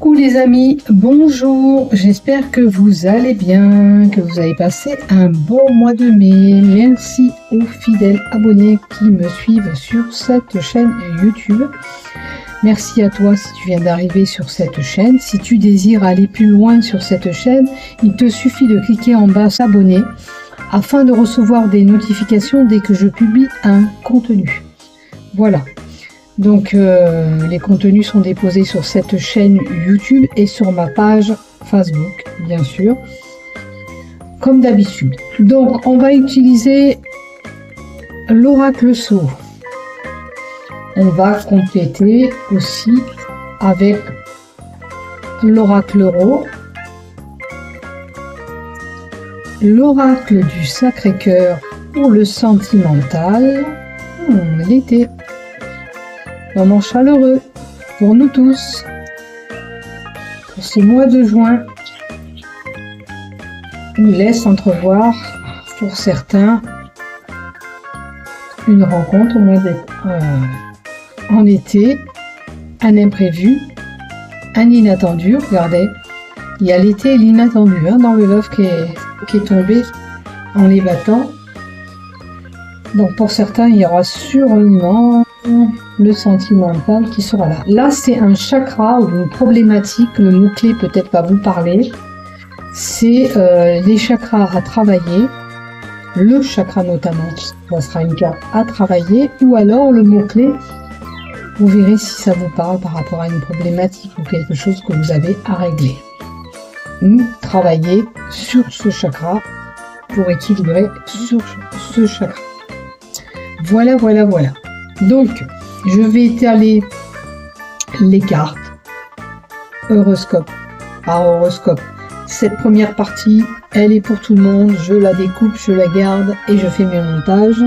Coucou les amis, bonjour, j'espère que vous allez bien, que vous avez passé un bon mois de mai. Merci aux fidèles abonnés qui me suivent sur cette chaîne YouTube. Merci à toi si tu viens d'arriver sur cette chaîne. Si tu désires aller plus loin sur cette chaîne, il te suffit de cliquer en bas s'abonner afin de recevoir des notifications dès que je publie un contenu. Voilà. Donc les contenus sont déposés sur cette chaîne YouTube et sur ma page Facebook, bien sûr, comme d'habitude. Donc on va utiliser l'oracle Sceau. On va compléter aussi avec l'oracle Rot, l'oracle du Sacré-Cœur pour le sentimental, l'été. Moment chaleureux pour nous tous. Pour ce mois de juin, il laisse entrevoir pour certains une rencontre en été, un imprévu, un inattendu. Regardez, il y a l'été et l'inattendu dans le love qui est tombé en les battant. Donc pour certains, il y aura sûrement le sentimental qui sera là. Là, c'est un chakra ou une problématique, le mot-clé peut-être va vous parler. C'est les chakras à travailler, le chakra notamment, ça sera une carte à travailler, ou alors le mot-clé, vous verrez si ça vous parle par rapport à une problématique ou quelque chose que vous avez à régler. Nous travailler sur ce chakra pour équilibrer sur ce chakra. Voilà. Donc, je vais étaler les cartes horoscope par horoscope. Cette première partie, elle est pour tout le monde. Je la découpe, je la garde et je fais mes montages.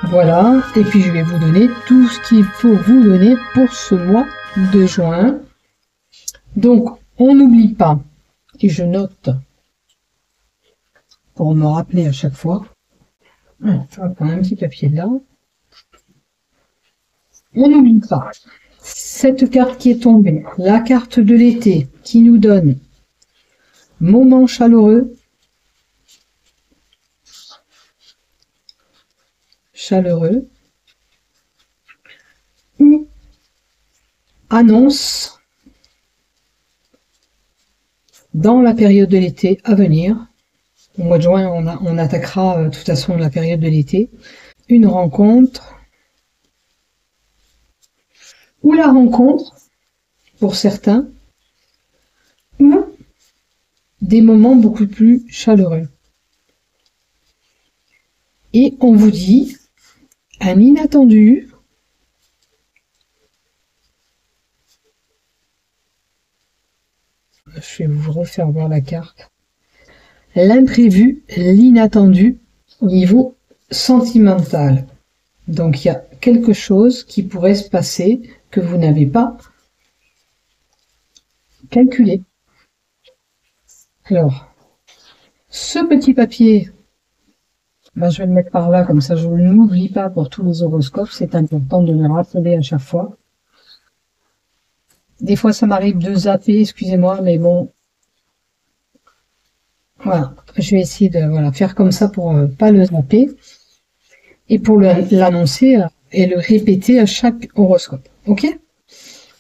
Voilà. Et puis, je vais vous donner tout ce qu'il faut vous donner pour ce mois de juin. Donc, on n'oublie pas, et je note pour me rappeler à chaque fois. Je vais prendre un petit papier là. On n'oublie pas cette carte qui est tombée, la carte de l'été qui nous donne moment chaleureux, ou annonce dans la période de l'été à venir. Au mois de juin, on attaquera de toute façon la période de l'été. Une rencontre, ou la rencontre, pour certains, ou des moments beaucoup plus chaleureux. Et on vous dit, un inattendu, je vais vous refaire voir la carte, l'imprévu, l'inattendu au niveau sentimental. Donc il y a quelque chose qui pourrait se passer que vous n'avez pas calculé. Alors, ce petit papier, je vais le mettre par là, comme ça je ne l'oublie pas pour tous les horoscopes. C'est important de le rappeler à chaque fois. Des fois ça m'arrive de zapper, excusez-moi, mais bon. Voilà, je vais essayer de faire comme ça pour pas le zapper. Et pour l'annoncer et le répéter à chaque horoscope. Ok?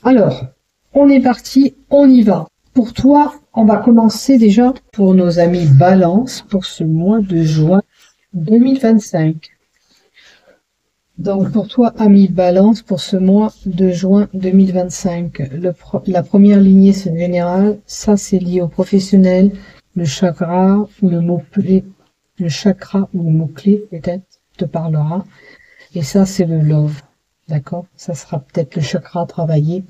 Alors, on est parti, on y va. Pour toi, on va commencer déjà pour nos amis Balance pour ce mois de juin 2025. Donc pour toi, ami Balance, pour ce mois de juin 2025, la première lignée c'est général, ça c'est lié au professionnel, le chakra ou le mot-clé, peut-être te parlera, et ça c'est le love, d'accord? Ça sera peut-être le chakra à travailler.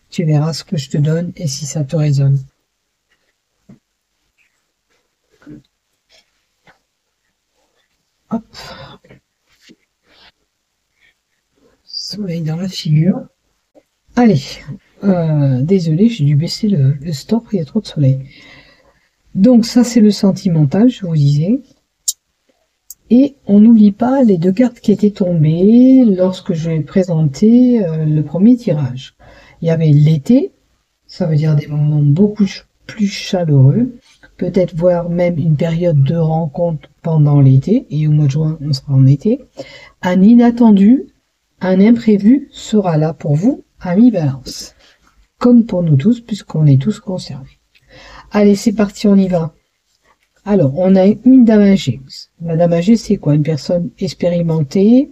Tu verras ce que je te donne et si ça te résonne. Hop. Soleil dans la figure. Allez, désolé, j'ai dû baisser le stop, il y a trop de soleil. Donc ça c'est le sentimental, je vous disais. Et on n'oublie pas les deux cartes qui étaient tombées lorsque j'ai présenté le premier tirage. Il y avait l'été, Ça veut dire des moments beaucoup plus chaleureux, peut-être voire même une période de rencontre pendant l'été, et au mois de juin, on sera en été. Un inattendu, un imprévu sera là pour vous, amis Balance. Comme pour nous tous, puisqu'on est tous concernés. Allez, c'est parti, on y va. Alors, on a une dame âgée. La dame âgée, c'est quoi? Une personne expérimentée,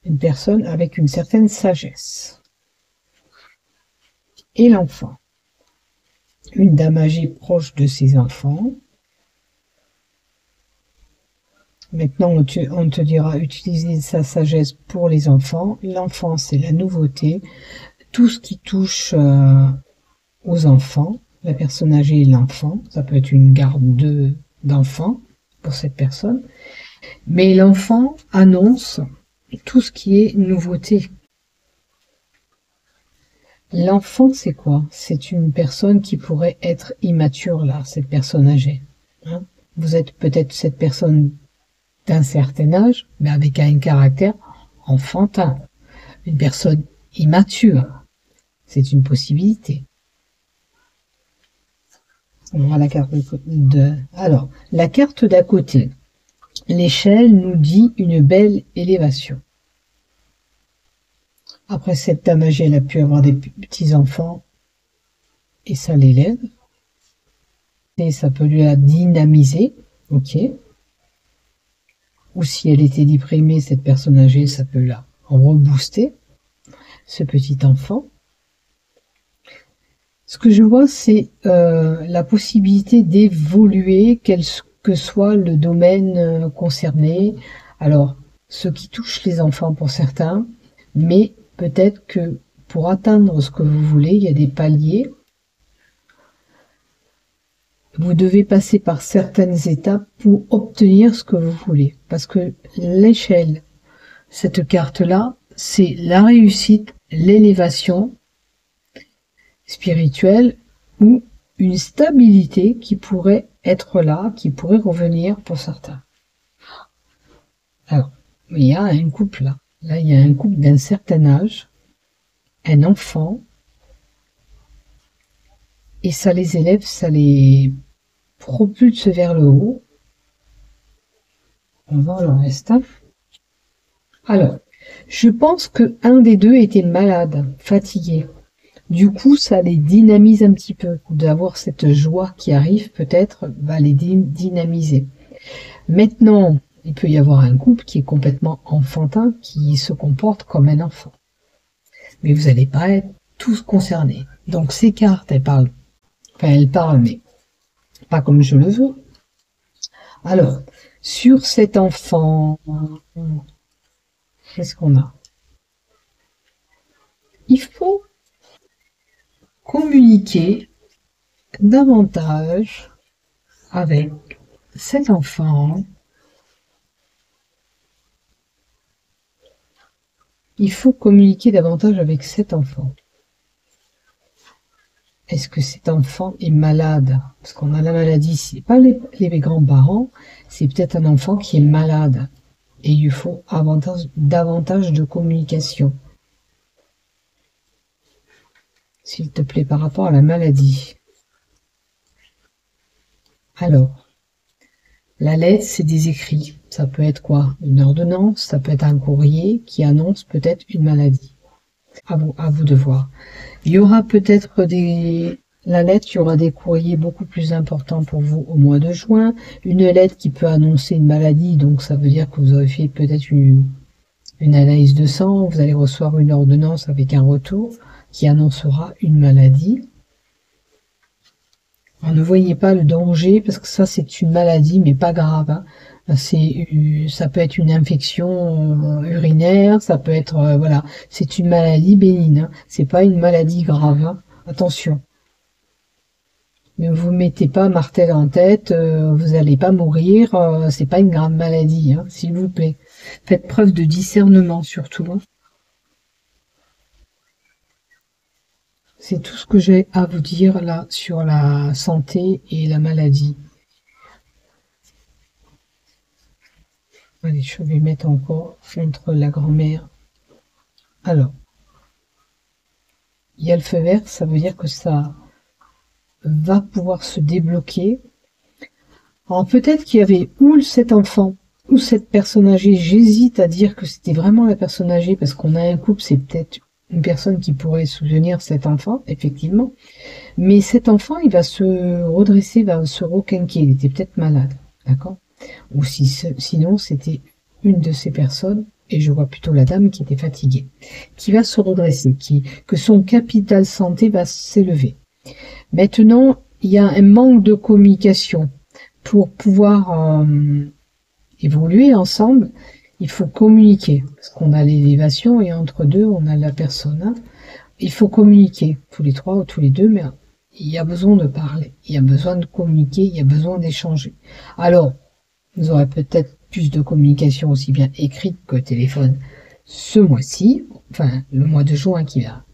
une personne avec une certaine sagesse. Et l'enfant. Une dame âgée proche de ses enfants. Maintenant, on te dira utiliser sa sagesse pour les enfants. L'enfant, c'est la nouveauté. Tout ce qui touche aux enfants, la personne âgée et l'enfant, ça peut être une garde d'enfants pour cette personne. Mais l'enfant annonce tout ce qui est nouveauté. L'enfant, c'est quoi? C'est une personne qui pourrait être immature, là, cette personne âgée. Hein? Vous êtes peut-être cette personne d'un certain âge, mais avec un caractère enfantin. Une personne immature. C'est une possibilité. On voit la carte Alors, la carte d'à côté. L'échelle nous dit une belle élévation. Après, cette dame âgée, elle a pu avoir des petits-enfants et ça l'élève. Et ça peut lui la dynamiser, ok. Ou si elle était déprimée, cette personne âgée, ça peut la rebooster, ce petit enfant. Ce que je vois, c'est la possibilité d'évoluer, quel que soit le domaine concerné. Alors, ce qui touche les enfants pour certains, mais peut-être que pour atteindre ce que vous voulez, il y a des paliers. Vous devez passer par certaines étapes pour obtenir ce que vous voulez. Parce que l'échelle, cette carte-là, c'est la réussite, l'élévation spirituelle ou une stabilité qui pourrait être là, qui pourrait revenir pour certains. Alors, il y a un couple là. Là, il y a un couple d'un certain âge, un enfant, et ça les élève, ça les propulse vers le haut. On va le reste. Alors, je pense que un des deux était malade, fatigué. Du coup, ça les dynamise un petit peu. D'avoir cette joie qui arrive, peut-être, va les dynamiser. Maintenant, il peut y avoir un couple qui est complètement enfantin, qui se comporte comme un enfant. Mais vous n'allez pas être tous concernés. Donc ces cartes, elles parlent, mais pas comme je le veux. Alors, sur cet enfant, qu'est-ce qu'on a? Il faut communiquer davantage avec cet enfant. Il faut communiquer davantage avec cet enfant. Est-ce que cet enfant est malade? Parce qu'on a la maladie, c'est pas les grands-parents, c'est peut-être un enfant qui est malade. Et il faut davantage de communication. S'il te plaît, par rapport à la maladie. Alors, la lettre, c'est des écrits. Ça peut être quoi? Une ordonnance, ça peut être un courrier qui annonce peut-être une maladie. À vous de voir. Il y aura peut-être la lettre, il y aura des courriers beaucoup plus importants pour vous au mois de juin. Une lettre qui peut annoncer une maladie, donc ça veut dire que vous avez fait peut-être une analyse de sang, vous allez recevoir une ordonnance avec un retour qui annoncera une maladie. Alors, ne voyez pas le danger, parce que ça c'est une maladie, mais pas grave. Hein. Ça peut être une infection urinaire, ça peut être voilà, c'est une maladie bénigne, hein. C'est pas une maladie grave, hein. Attention. Ne vous mettez pas martel en tête, vous n'allez pas mourir, c'est pas une grave maladie, hein, s'il vous plaît. Faites preuve de discernement surtout. Hein. C'est tout ce que j'ai à vous dire là sur la santé et la maladie. Allez, je vais mettre encore entre la grand-mère. Alors, il y a le feu vert, ça veut dire que ça va pouvoir se débloquer. Alors peut-être qu'il y avait ou cet enfant ou cette personne âgée, j'hésite à dire que c'était vraiment la personne âgée parce qu'on a un couple, c'est peut-être une personne qui pourrait soutenir cet enfant, effectivement. Mais cet enfant, il va se redresser, va se requinquer, il était peut-être malade, d'accord? Ou sinon, c'était une de ces personnes, et je vois plutôt la dame qui était fatiguée, qui va se redresser, que son capital santé va s'élever. Maintenant, il y a un manque de communication. Pour pouvoir évoluer ensemble, il faut communiquer, parce qu'on a l'élévation et entre deux, on a la persona. Il faut communiquer, tous les trois ou tous les deux, mais il y a besoin de parler, il y a besoin de communiquer, il y a besoin d'échanger. Alors, vous aurez peut-être plus de communication aussi bien écrite que téléphone ce mois-ci, enfin le mois de juin qui va.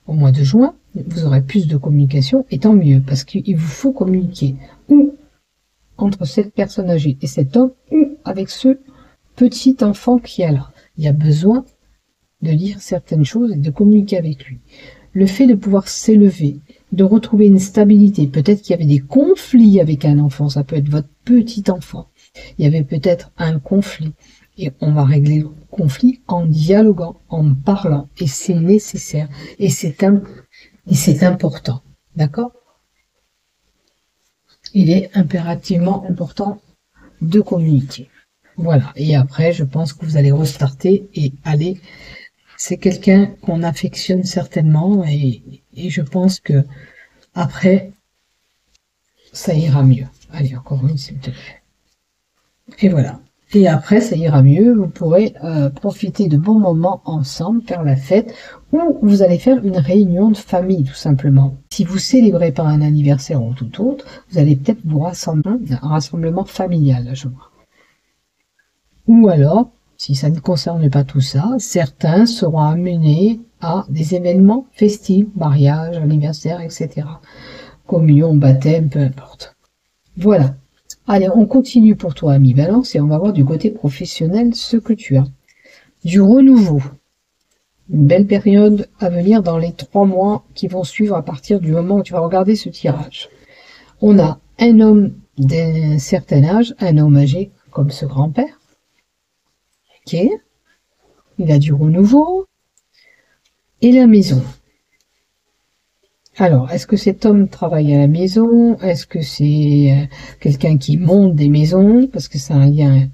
Au mois de juin, vous aurez plus de communication, et tant mieux, parce qu'il vous faut communiquer, ou entre cette personne âgée et cet homme, ou avec ce petit enfant qui est là. Il y a besoin de dire certaines choses et de communiquer avec lui. Le fait de pouvoir s'élever, de retrouver une stabilité, peut-être qu'il y avait des conflits avec un enfant, ça peut être votre petit enfant. Il y avait peut-être un conflit, et on va régler le conflit en dialoguant, en parlant, et c'est nécessaire, et c'est important, d'accord? Il est impérativement important de communiquer. Voilà, et après, je pense que vous allez restarter et aller. C'est quelqu'un qu'on affectionne certainement, et je pense que après, ça ira mieux. Allez, encore une, s'il te plaît. Et voilà. Et après, ça ira mieux, vous pourrez profiter de bons moments ensemble, faire la fête, ou vous allez faire une réunion de famille, tout simplement. Si vous célébrez pas un anniversaire ou tout autre, vous allez peut-être vous rassembler, un rassemblement familial, là, je vois. Ou alors, si ça ne concerne pas tout ça, certains seront amenés à des événements festifs, mariage, anniversaire, etc. Communion, baptême, peu importe. Voilà. Allez, on continue pour toi, ami Balance, et on va voir du côté professionnel ce que tu as. Du renouveau. Une belle période à venir dans les 3 mois qui vont suivre à partir du moment où tu vas regarder ce tirage. On a un homme d'un certain âge, un homme âgé comme ce grand-père. Ok. Il a du renouveau. Et la maison. Alors, est-ce que cet homme travaille à la maison? Est-ce que c'est quelqu'un qui monte des maisons? Parce que c'est un lien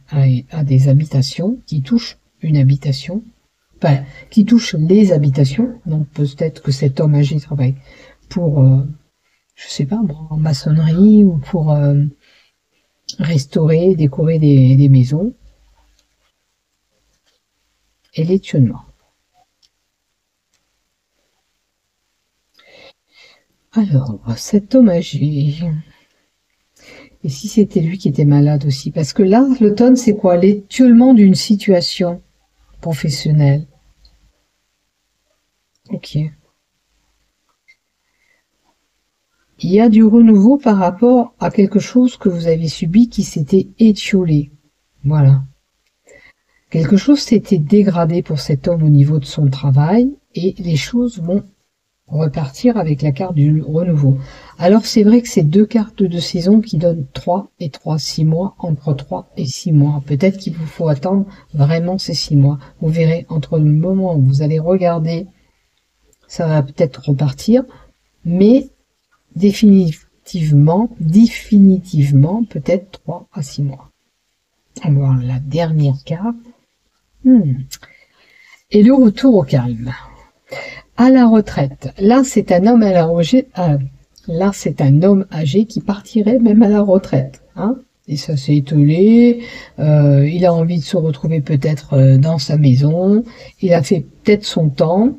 à des habitations, qui touche une habitation. Enfin, qui touche les habitations. Donc, peut-être que cet homme âgé travaille pour, je sais pas, en maçonnerie ou pour restaurer, décorer des maisons. Et l'étionnement. Alors, cet homme âgé, et si c'était lui qui était malade aussi? Parce que là, l'automne, c'est quoi? L'étiolement d'une situation professionnelle. Ok. Il y a du renouveau par rapport à quelque chose que vous avez subi qui s'était étiolé. Voilà. Quelque chose s'était dégradé pour cet homme au niveau de son travail, et les choses vont repartir avec la carte du renouveau. Alors c'est vrai que c'est 2 cartes de saison qui donnent 3 et 3, 6 mois, entre 3 et 6 mois. Peut-être qu'il vous faut attendre vraiment ces 6 mois. Vous verrez, entre le moment où vous allez regarder, ça va peut-être repartir, mais définitivement, peut-être 3 à 6 mois. On va voir la dernière carte. Et le retour au calme. À la retraite. Là, c'est un homme c'est un homme âgé qui partirait même à la retraite. Hein, et ça s'est étoilé. Il a envie de se retrouver peut-être dans sa maison. Il a fait peut-être son temps.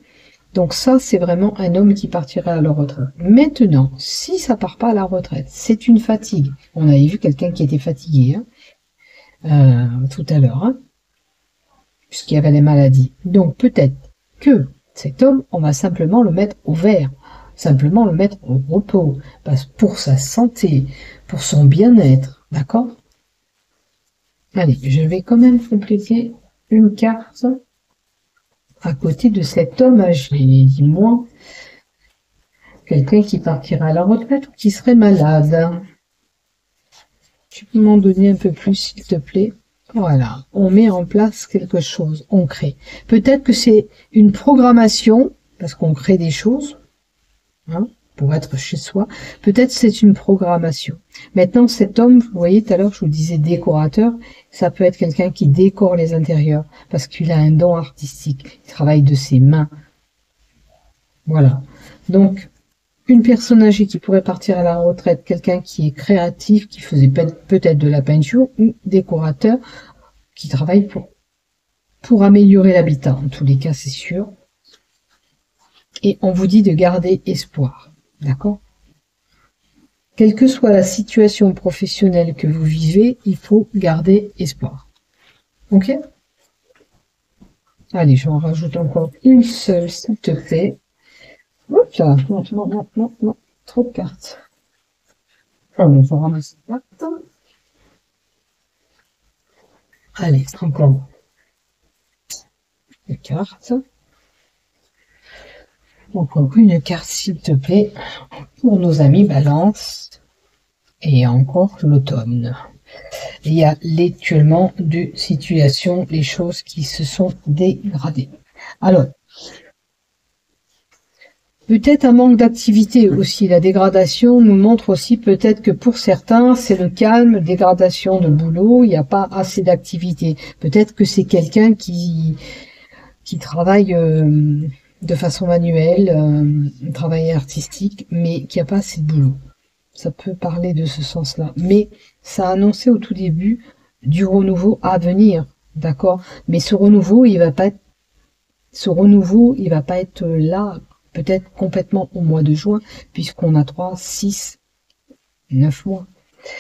Donc ça, c'est vraiment un homme qui partirait à la retraite. Maintenant, si ça part pas à la retraite, c'est une fatigue. On avait vu quelqu'un qui était fatigué tout à l'heure, hein, puisqu'il y avait les maladies. Donc peut-être que cet homme, on va simplement le mettre au vert, simplement le mettre au repos, parce pour sa santé, pour son bien-être, d'accord? Allez, je vais quand même compléter une carte à côté de cet homme âgé? Dis-moi, quelqu'un qui partirait à la retraite ou qui serait malade? Tu peux m'en donner un peu plus, s'il te plaît? Voilà, on met en place quelque chose, on crée. Peut-être que c'est une programmation, parce qu'on crée des choses, hein, pour être chez soi. Peut-être c'est une programmation. Maintenant, cet homme, vous voyez, tout à l'heure, je vous disais décorateur, ça peut être quelqu'un qui décore les intérieurs, parce qu'il a un don artistique, il travaille de ses mains. Voilà. Donc, une personne âgée qui pourrait partir à la retraite, quelqu'un qui est créatif, qui faisait peut-être de la peinture, ou décorateur, qui travaille pour améliorer l'habitat. En tous les cas, c'est sûr. Et on vous dit de garder espoir. D'accord? Quelle que soit la situation professionnelle que vous vivez, il faut garder espoir. Ok? Allez, j'en rajoute encore une seule, s'il te plaît. Oups là, non, trop de cartes. Ah bon, faut ramasser les cartes. Allez, encore une carte. Encore une carte, s'il te plaît, pour nos amis Balance. Et encore l'automne. Il y a l'étuellement de situation, les choses qui se sont dégradées. Alors, peut-être un manque d'activité aussi. La dégradation nous montre aussi peut-être que pour certains, c'est le calme, dégradation de boulot, il n'y a pas assez d'activité. Peut-être que c'est quelqu'un qui travaille de façon manuelle, un travail artistique, mais qui n'a pas assez de boulot. Ça peut parler de ce sens-là. Mais ça a annoncé au tout début du renouveau à venir, d'accord? Mais ce renouveau, il va pas être là, peut-être complètement au mois de juin, puisqu'on a 3, 6, 9 mois.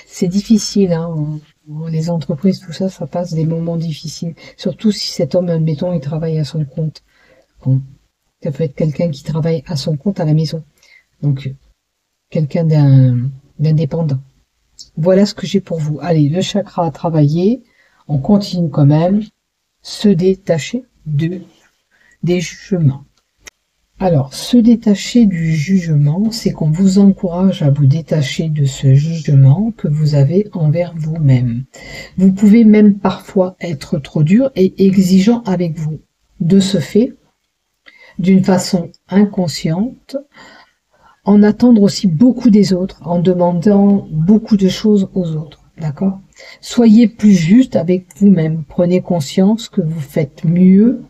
C'est difficile, hein. Les entreprises, tout ça, ça passe des moments difficiles. Surtout si cet homme, admettons, il travaille à son compte. Bon, ça peut être quelqu'un qui travaille à son compte à la maison. Donc, quelqu'un d'indépendant. Voilà ce que j'ai pour vous. Allez, le chakra à travailler. On continue quand même. Se détacher des jugements. Alors, se détacher du jugement, c'est qu'on vous encourage à vous détacher de ce jugement que vous avez envers vous-même. Vous pouvez même parfois être trop dur et exigeant avec vous. De ce fait, d'une façon inconsciente, en attendre aussi beaucoup des autres, en demandant beaucoup de choses aux autres, d'accord? Soyez plus juste avec vous-même, prenez conscience que vous faites mieux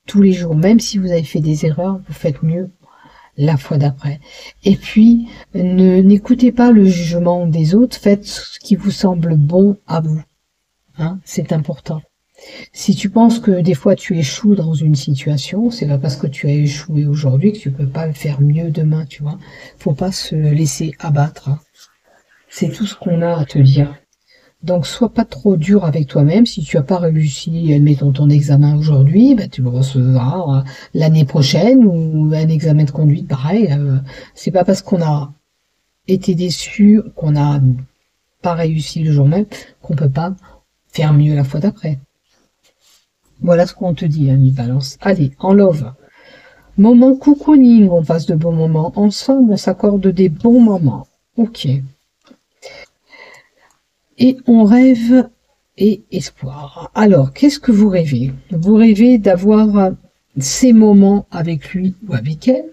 tous les jours, même si vous avez fait des erreurs, vous faites mieux la fois d'après. Et puis, n'écoutez pas le jugement des autres, faites ce qui vous semble bon à vous, hein, c'est important. Si tu penses que des fois tu échoues dans une situation, c'est pas parce que tu as échoué aujourd'hui que tu peux pas le faire mieux demain, tu vois. Faut pas se laisser abattre. Hein. C'est tout ce qu'on a à te dire. Donc, sois pas trop dur avec toi-même. Si tu as pas réussi, admettons ton examen aujourd'hui, ben, tu le recevras l'année prochaine ou un examen de conduite pareil. C'est pas parce qu'on a été déçu, qu'on n'a pas réussi le jour même, qu'on peut pas faire mieux la fois d'après. Voilà ce qu'on te dit, ami Balance. Allez, en love. Moment cocooning, on passe de bons moments. Ensemble, on s'accorde des bons moments. Ok. Et on rêve et espoir. Alors, qu'est-ce que vous rêvez? Vous rêvez d'avoir ces moments avec lui ou avec elle?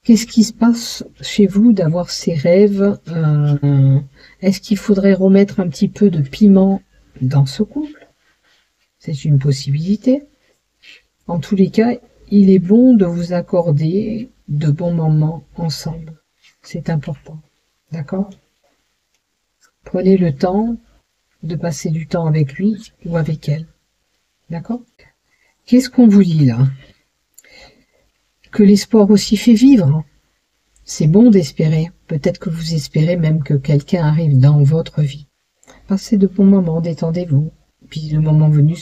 Qu'est-ce qui se passe chez vous d'avoir ces rêves? Est-ce qu'il faudrait remettre un petit peu de piment dans ce couple? C'est une possibilité. En tous les cas, il est bon de vous accorder de bons moments ensemble. C'est important. D'accord? Prenez le temps de passer du temps avec lui ou avec elle. D'accord? Qu'est-ce qu'on vous dit là? Que l'espoir aussi fait vivre. C'est bon d'espérer. Peut-être que vous espérez même que quelqu'un arrive dans votre vie. Passez de bons moments, détendez-vous. Puis le moment venu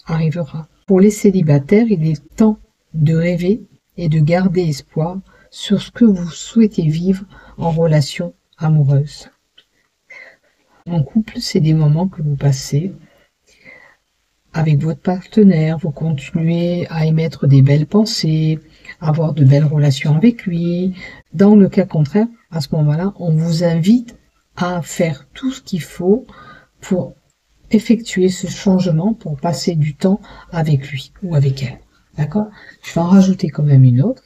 arrivera. Pour les célibataires, il est temps de rêver et de garder espoir sur ce que vous souhaitez vivre en relation amoureuse. En couple, c'est des moments que vous passez avec votre partenaire, vous continuez à émettre des belles pensées, avoir de belles relations avec lui. Dans le cas contraire, à ce moment-là, on vous invite à faire tout ce qu'il faut pour effectuer ce changement, pour passer du temps avec lui ou avec elle. D'accord? Je vais en rajouter quand même une autre.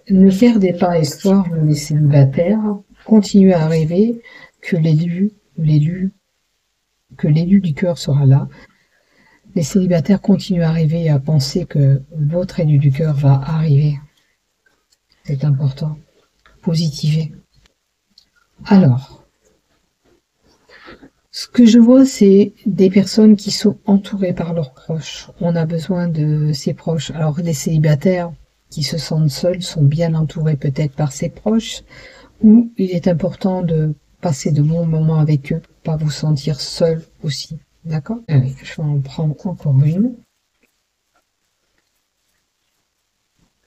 Ne perdez pas espoir, vous les célibataires. Continuez à rêver que l'élu du cœur sera là. Les célibataires continuent à rêver et à penser que votre élu du cœur va arriver. C'est important. Positivez. Alors, ce que je vois, c'est des personnes qui sont entourées par leurs proches. On a besoin de ses proches. Alors, les célibataires qui se sentent seuls sont bien entourés peut-être par ses proches, ou il est important de passer de bons moments avec eux pour pas vous sentir seul aussi. D'accord? Allez, je vais en prendre encore une.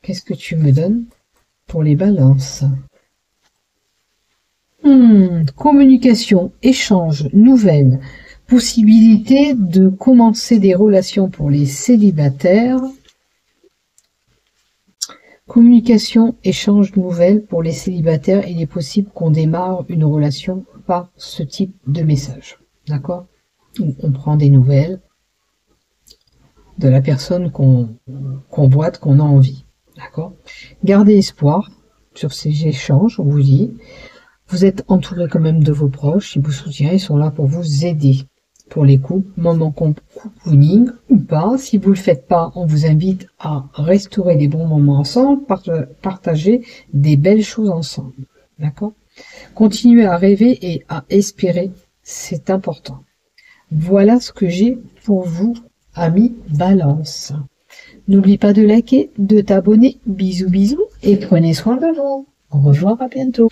Qu'est-ce que tu me donnes pour les balances? Communication, échange, nouvelles, possibilité de commencer des relations pour les célibataires. Communication, échange, nouvelles pour les célibataires. Il est possible qu'on démarre une relation par ce type de message. D'accord? On prend des nouvelles de la personne qu'on voit, qu'on a envie. D'accord? Gardez espoir sur ces échanges, on vous dit. Vous êtes entouré quand même de vos proches, ils vous soutiennent, ils sont là pour vous aider. Pour les couples, moment cocooning ou pas, si vous le faites pas, on vous invite à restaurer des bons moments ensemble, partager des belles choses ensemble. D'accord? Continuez à rêver et à espérer, c'est important. Voilà ce que j'ai pour vous, amis Balance. N'oublie pas de liker, de t'abonner. Bisous bisous et prenez soin de vous. Au revoir, à bientôt.